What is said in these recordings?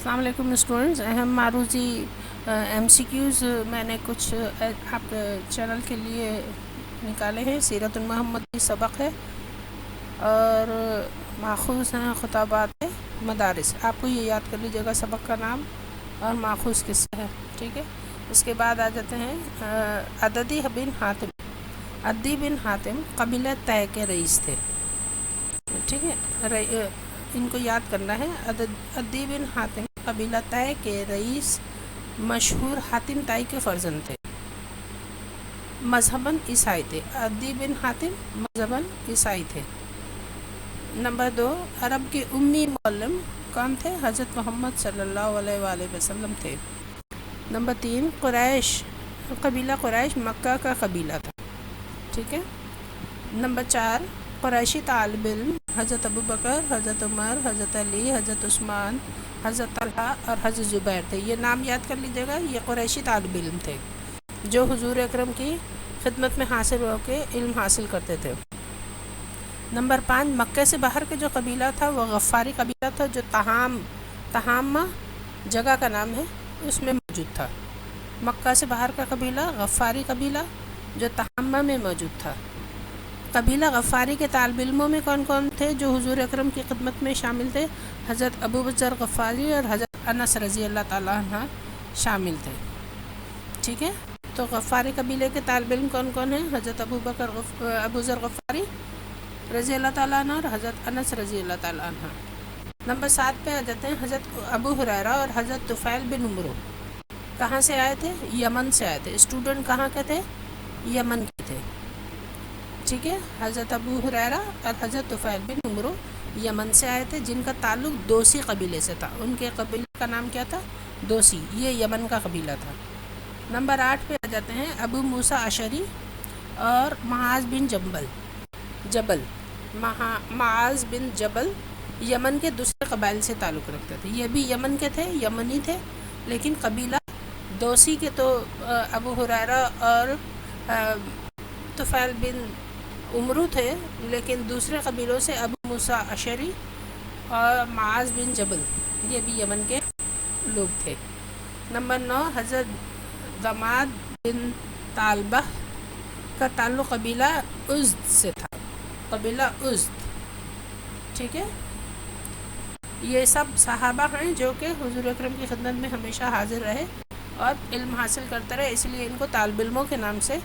السلام علیکم اسٹوڈنٹس، اہم معروضی MCQs میں نے کچھ آپ کے چینل کے لیے نکالے ہیں۔ سیرت محمد کی سبق ہے اور ماخوذ ہیں خطابات مدارس۔ آپ کو یہ یاد کر لیجیے گا سبق کا نام اور ماخوذ کس سے ہے، ٹھیک ہے۔ اس کے بعد آ جاتے ہیں عدی بن حاتم۔ عدی بن حاتم قبیلہ طے کے رئیس تھے، ٹھیک ہے۔ ان کو یاد کرنا ہے۔ عدی بن حاتم قبیلہ طے کے رئیس مشہور حاتم طائی کے فرزند تھے۔ مذہباً عیسائی تھے۔ عدی بن حاتم مذہباً عیسائی تھے۔ نمبر 2، عرب کے امی معلم کون تھے؟ حضرت محمد صلی اللہ علیہ وآلہ وسلم تھے۔ نمبر 3، قریش قبیلہ قریش مکہ کا قبیلہ تھا، ٹھیک ہے۔ نمبر 4، قریشی طالب علم حضرت ابوبکر، حضرت عمر، حضرت علی، حضرت عثمان، حضرت طلحہ اور حضرت زبیر تھے۔ یہ نام یاد کر لیجیے گا، یہ قریشی طالب علم تھے جو حضور اکرم کی خدمت میں حاصل ہو کے علم حاصل کرتے تھے۔ نمبر 5، مکہ سے باہر کا جو قبیلہ تھا وہ غفاری قبیلہ تھا، جو تہامہ جگہ کا نام ہے اس میں موجود تھا۔ مکہ سے باہر کا قبیلہ غفاری قبیلہ جو تہامہ میں موجود تھا۔ قبیلہ غفاری کے طالب علموں میں کون کون تھے جو حضور اکرم کی خدمت میں شامل تھے؟ حضرت ابوذر غفاری اور حضرت انس رضی اللہ تعالیٰ عنہ شامل تھے، ٹھیک ہے۔ تو غفاری قبیلے کے طالب علم کون کون ہیں؟ حضرت ابوذر غفاری رضی اللہ تعالیٰ عنہ اور حضرت انس رضی اللہ تعالیٰ عنہ۔ نمبر 7 پہ آ جاتے ہیں حضرت ابو ہریرہ اور حضرت طفیل بن عمرو۔ کہاں سے آئے تھے؟ یمن سے آئے تھے۔ اسٹوڈنٹ کہاں کے تھے؟ یمن کے تھے، ٹھیک ہے۔ حضرت ابو ہریرہ اور حضرت طفیل بن عمرو یمن سے آئے تھے، جن کا تعلق دوسی قبیلے سے تھا۔ ان کے قبیلے کا نام کیا تھا؟ دوسی۔ یہ یمن کا قبیلہ تھا۔ نمبر 8 پہ آ جاتے ہیں ابو موسیٰ اشعری اور معاذ بن جبل۔ معاذ بن جبل یمن کے دوسرے قبائل سے تعلق رکھتے تھے۔ یہ بھی یمن کے تھے، یمنی تھے، لیکن قبیلہ دوسی کے تو ابو ہریرہ اور طفیل بن عمرو تھے، لیکن دوسرے قبیلوں سے ابو موسیٰ اشعری اور معاذ بن جبل یہ بھی یمن کے لوگ تھے۔ نمبر 9، حضرت ضماد بن طالبہ کا تعلق قبیلہ ازد سے تھا، قبیلہ ازد، ٹھیک ہے۔ یہ سب صحابہ ہیں جو کہ حضور اکرم کی خدمت میں ہمیشہ حاضر رہے اور علم حاصل کرتے رہے، اس لیے ان کو طالب علموں کے نام سے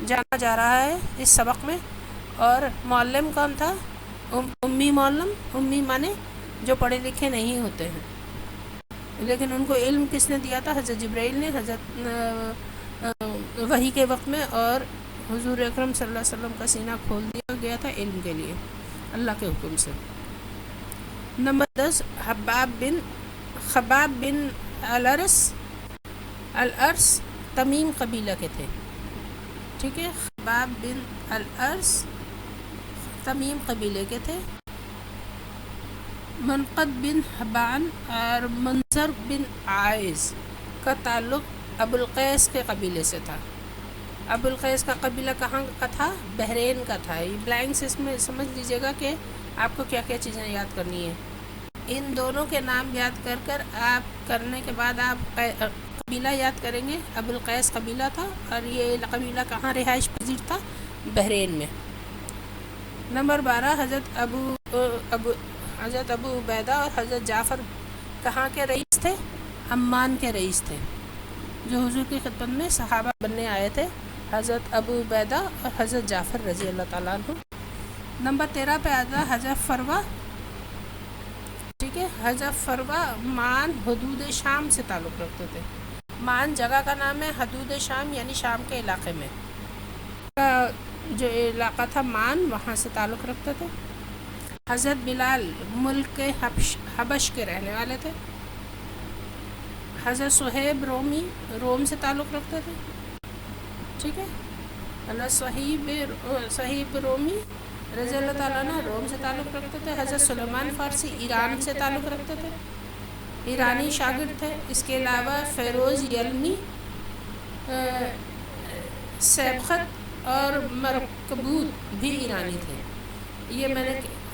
جانا جا رہا ہے اس سبق میں۔ اور معلم کون تھا؟ امی معلم۔ امی مانے جو پڑھے لکھے نہیں ہوتے ہیں، لیکن ان کو علم کس نے دیا تھا؟ حضرت جبرائیل نے، حضرت وحی کے وقت میں، اور حضور اکرم صلی اللہ علیہ وسلم کا سینہ کھول دیا گیا تھا علم کے لیے اللہ کے حکم سے۔ نمبر 10، خباب بن الارس تمیم قبیلہ کے تھے، ٹھیک ہے۔ خباب بن الارس تمیم قبیلے کے تھے۔ منقد بن حبان اور منظر بن عائز کا تعلق ابوالقیس کے قبیلے سے تھا۔ ابوالقیس کا قبیلہ کہاں کا تھا؟ بحرین کا تھا۔ یہ بلینکس اس میں سمجھ لیجیے گا کہ آپ کو کیا کیا چیزیں یاد کرنی ہیں۔ ان دونوں کے نام یاد کر آپ کرنے کے بعد آپ قبیلہ یاد کریں گے۔ ابوالقیس قبیلہ تھا اور یہ قبیلہ کہاں رہائش پذیر تھا؟ بحرین میں۔ نمبر 12، حضرت ابو عبیدہ اور حضرت جعفر کہاں کے رئیس تھے؟ عمان کے رئیس تھے، جو حضور کی خدمت میں صحابہ بننے آئے تھے، حضرت ابو عبیدہ اور حضرت جعفر رضی اللہ تعالیٰ عنہ۔ نمبر 13 پہ آتا حضرت فروہ، ٹھیک ہے۔ حضرت فروہ مان حدود شام سے تعلق رکھتے تھے۔ مان جگہ کا نام ہے، حدود شام یعنی شام کے علاقے میں جو علاقہ تھا مان، وہاں سے تعلق رکھتے تھے۔ حضرت بلال ملک کے حبش کے رہنے والے تھے۔ حضرت صہیب رومی روم سے تعلق رکھتے تھے، ٹھیک ہے۔ حضرت صہیب رومی رضی اللہ تعالیٰ عنہ روم سے تعلق رکھتے تھے۔ حضرت سلیمان فارسی ایران سے تعلق رکھتے تھے، ایرانی شاگرد تھے۔ اس کے علاوہ فیروز یلمی، سیبخت اور مرکبوت بھی ایرانی تھے۔ یہ میں نے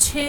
6